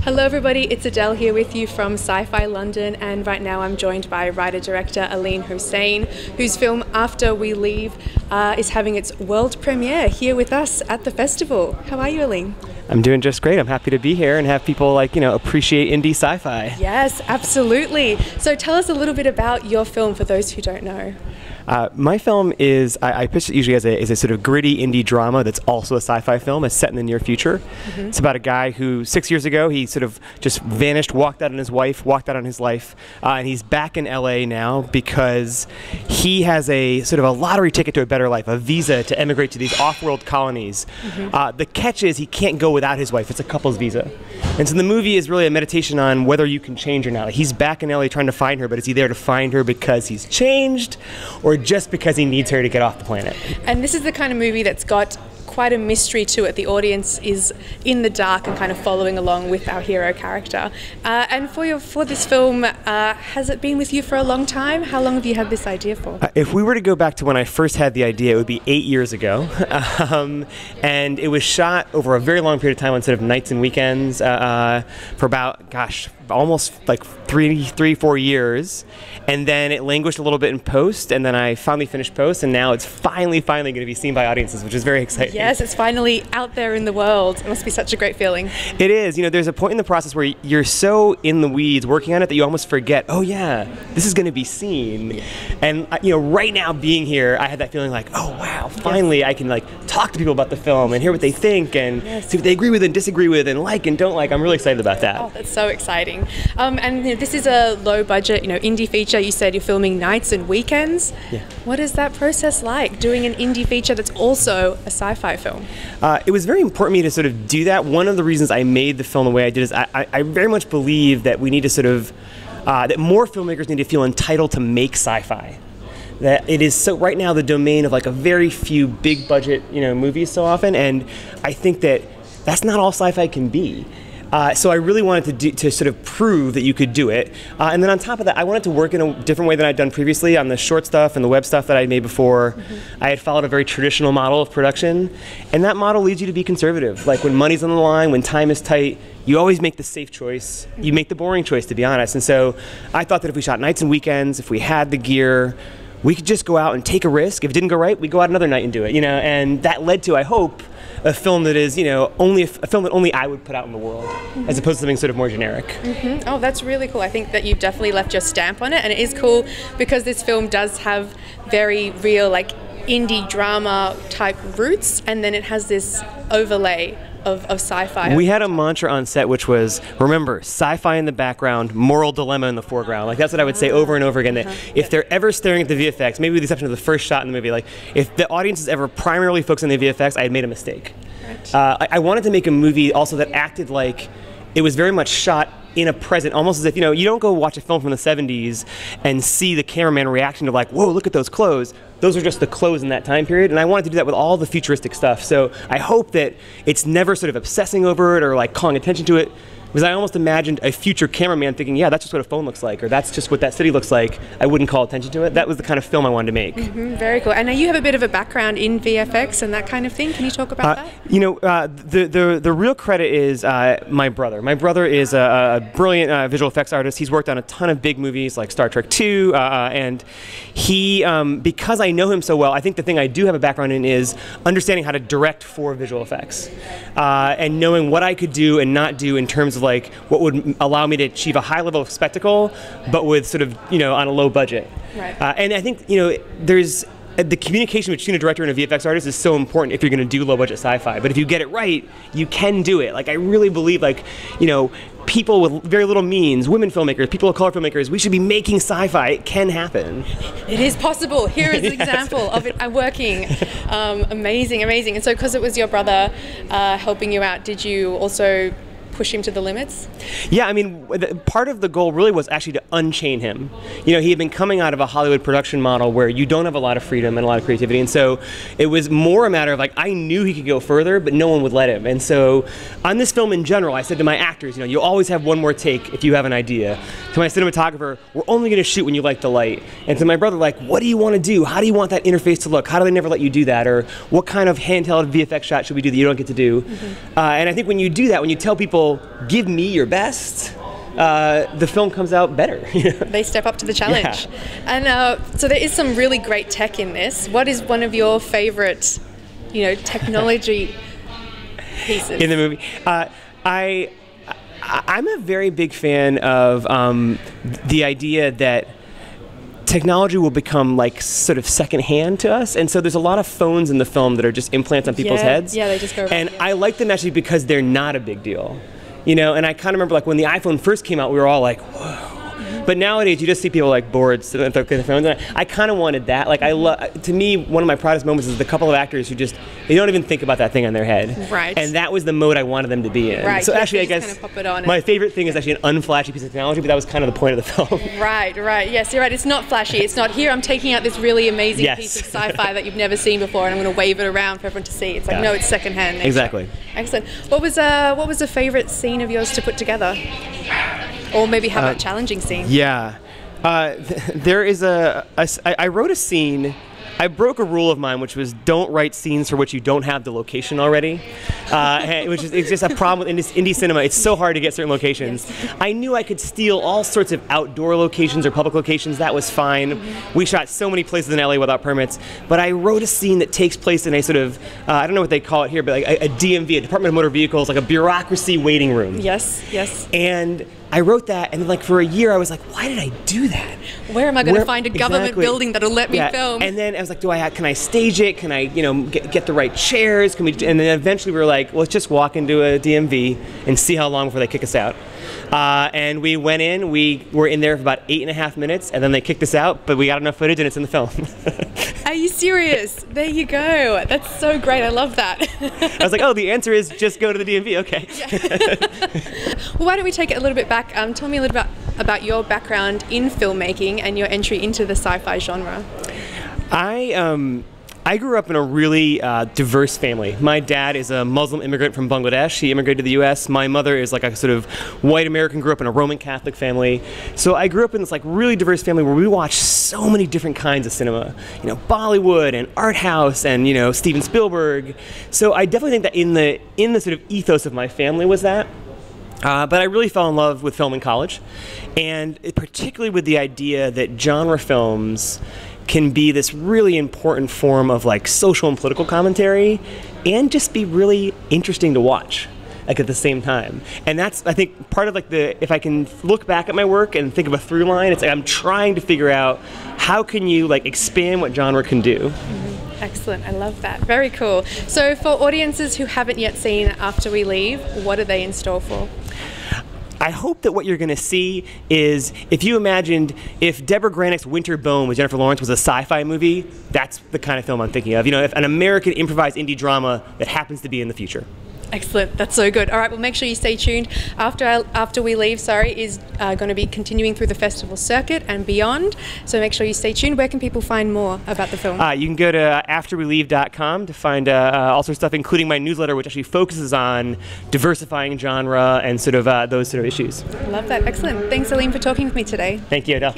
Hello everybody, it's Adele here with you from Sci Fi London, and right now I'm joined by writer-director Aleem Hossain, whose film After We Leave is having its world premiere here with us at the festival. How are you, Aleem? I'm doing just great. I'm happy to be here and have people appreciate indie sci-fi. Yes, absolutely. So tell us a little bit about your film for those who don't know. My film is, I pitch it usually as a sort of gritty indie drama that's also a sci-fi film. It's set in the near future. Mm-hmm. It's about a guy who 6 years ago, he sort of just vanished, walked out on his wife, walked out on his life, and he's back in LA now because he has a sort of a lottery ticket to a better life, a visa to emigrate to these off-world colonies. Mm-hmm. The catch is he can't go without his wife. It's a couple's visa. And so the movie is really a meditation on whether you can change or not. Like, he's back in LA trying to find her, but is he there to find her because he's changed or just because he needs her to get off the planet? And this is the kind of movie that's got quite a mystery to it. The audience is in the dark and kind of following along with our hero character. And for this film, has it been with you for a long time? How long have you had this idea for? If we were to go back to when I first had the idea, it would be 8 years ago. And it was shot over a very long period of time instead of nights and weekends for about, almost like 4 years. And then it languished a little bit in post, and then I finally finished post, and now it's finally going to be seen by audiences, which is very exciting. Yes, it's finally out there in the world. It must be such a great feeling. It is. There's a point in the process where you're so in the weeds working on it that you almost forget, oh yeah, this is going to be seen. And right now being here, I had that feeling like, oh wow, finally yes. I can talk to people about the film and hear what they think and see what they agree with and disagree with and like and don't like. I'm really excited about that. Oh, that's so exciting. And this is a low budget, indie feature. You said you're filming nights and weekends. Yeah. What is that process like, doing an indie feature that's also a sci-fi film? It was very important to me to sort of do that. One of the reasons I made the film the way I did is I very much believe that we need to sort of, that more filmmakers need to feel entitled to make sci-fi. That it is so right now the domain of a very few big budget movies so often, and I think that that's not all sci-fi can be. So I really wanted to sort of prove that you could do it. And then on top of that, I wanted to work in a different way than I'd done previously on the short stuff and the web stuff that I'd made before. Mm-hmm. I had followed a very traditional model of production, and that model leads you to be conservative. Like when money's on the line, when time is tight, you always make the safe choice. You make the boring choice, to be honest. And so I thought that if we shot nights and weekends, if we had the gear, we could just go out and take a risk. If it didn't go right, we go out another night and do it. And that led to, I hope, a film that is, only a film that only I would put out in the world, mm-hmm. as opposed to something sort of more generic. Mm-hmm. Oh, that's really cool. I think that you've definitely left your stamp on it, and it is cool because this film does have very real, indie drama type roots, and then it has this overlay of sci-fi. We had a mantra on set which was, remember, sci-fi in the background, moral dilemma in the foreground. That's what I would say over and over again. That if they're ever staring at the VFX, maybe with the exception of the first shot in the movie, if the audience is ever primarily focused on the VFX, I had made a mistake. Right. I wanted to make a movie also that acted like it was very much shot in a present, almost as if, you don't go watch a film from the 70s and see the cameraman reaction to whoa, look at those clothes. Those are just the clothes in that time period, and I wanted to do that with all the futuristic stuff. So I hope that it's never sort of obsessing over it or calling attention to it, because I almost imagined a future cameraman thinking, yeah, that's just what a phone looks like, or that's just what that city looks like. I wouldn't call attention to it. That was the kind of film I wanted to make. Mm-hmm, very cool. And now you have a bit of a background in VFX and that kind of thing. Can you talk about that? The real credit is my brother. My brother is a brilliant visual effects artist. He's worked on a ton of big movies like Star Trek II, and he, because I know him so well, I think the thing I do have a background in is understanding how to direct for visual effects, and knowing what I could do and not do in terms of what would allow me to achieve a high level of spectacle, but with sort of, on a low budget. Right. And I think, there's the communication between a director and a VFX artist is so important if you're going to do low budget sci-fi. But if you get it right, you can do it. I really believe, people with very little means, women filmmakers, people of color filmmakers, we should be making sci-fi. It can happen. It is possible. Here is an example of it working. Amazing, amazing. And so because it was your brother helping you out, did you also push him to the limits? Yeah, part of the goal really was actually to unchain him. He had been coming out of a Hollywood production model where you don't have a lot of freedom and a lot of creativity, and so it was more a matter of I knew he could go further, but no one would let him. And so on this film in general, I said to my actors, you always have one more take if you have an idea. To my cinematographer, we're only going to shoot when you like the light. And to my brother, what do you want to do? How do you want that interface to look? How do they never let you do that? Or what kind of handheld VFX shot should we do that you don't get to do? Mm-hmm. And I think when you do that, when you tell people, people give me your best, the film comes out better. They step up to the challenge. Yeah. And so there is some really great tech in this. What is one of your favorite, technology pieces in the movie? I'm a very big fan of the idea that technology will become like sort of secondhand to us, and so there's a lot of phones in the film that are just implants on people's heads. Yeah, they just go around. And I like them actually because they're not a big deal, And I kind of remember like when the iPhone first came out, we were all like, whoa. But nowadays, you just see people like bored sitting at their phones. And I kind of wanted that. Like to me, one of my proudest moments is the couple of actors who they don't even think about that thing on their head. Right. And that was the mode I wanted them to be in. Right. So actually, I guess kind of pop it on my favorite thing is actually an unflashy piece of technology, but that was kind of the point of the film. Right. Yes, you're right. It's not flashy. It's not here. I'm taking out this really amazing piece of sci-fi that you've never seen before, and I'm going to wave it around for everyone to see. It's like, no, it's secondhand nature. Exactly. Excellent. What was a favorite scene of yours to put together? Or maybe how about challenging scene? Yeah. There is I wrote a scene. I broke a rule of mine, which was don't write scenes for which you don't have the location already, it's just a problem with indie cinema. It's so hard to get certain locations. Yes. I knew I could steal all sorts of outdoor locations or public locations. That was fine. Mm-hmm. We shot so many places in LA without permits. But I wrote a scene that takes place in a sort of, I don't know what they call it here, but like a DMV, a Department of Motor Vehicles, like a bureaucracy waiting room. Yes. And I wrote that, and like for a year I was like, why did I do that? Where am I going to find a government building that'll let me film? And then I was like, can I stage it? Can I, get the right chairs? And then eventually we were like, let's just walk into a DMV and see how long before they kick us out. And we went in, we were in there for about 8.5 minutes, and then they kicked us out, but we got enough footage and it's in the film. Are you serious? There you go. That's so great. I love that. I was like, the answer is just go to the DMV. Okay. Yeah. Well, why don't we take it a little bit back? Tell me a little bit about your background in filmmaking and your entry into the sci-fi genre. I grew up in a really diverse family. My dad is a Muslim immigrant from Bangladesh. He immigrated to the U.S. My mother is like a sort of white American, grew up in a Roman Catholic family. So I grew up in this like really diverse family where we watched so many different kinds of cinema. Bollywood and art house and Steven Spielberg. So I definitely think that in the sort of ethos of my family was that. But I really fell in love with film in college, and particularly with the idea that genre films can be this really important form of like social and political commentary and just be really interesting to watch like at the same time. And that's, I think, part of like if I can look back at my work and think of a through line, it's like I'm trying to figure out how can you like expand what genre can do. Mm-hmm. Excellent. I love that. Very cool. So for audiences who haven't yet seen After We Leave, what are they in store for? I hope that what you're going to see is, if you imagined if Deborah Granick's Winter Bone with Jennifer Lawrence was a sci-fi movie, that's the kind of film I'm thinking of. If an American improvised indie drama that happens to be in the future. Excellent. That's so good. All right, well, make sure you stay tuned. After We Leave, is going to be continuing through the festival circuit and beyond. So make sure you stay tuned. Where can people find more about the film? You can go to afterweleave.com to find all sorts of stuff, including my newsletter, which actually focuses on diversifying genre and sort of those sort of issues. I love that. Excellent. Thanks, Aleem, for talking with me today. Thank you, Adele.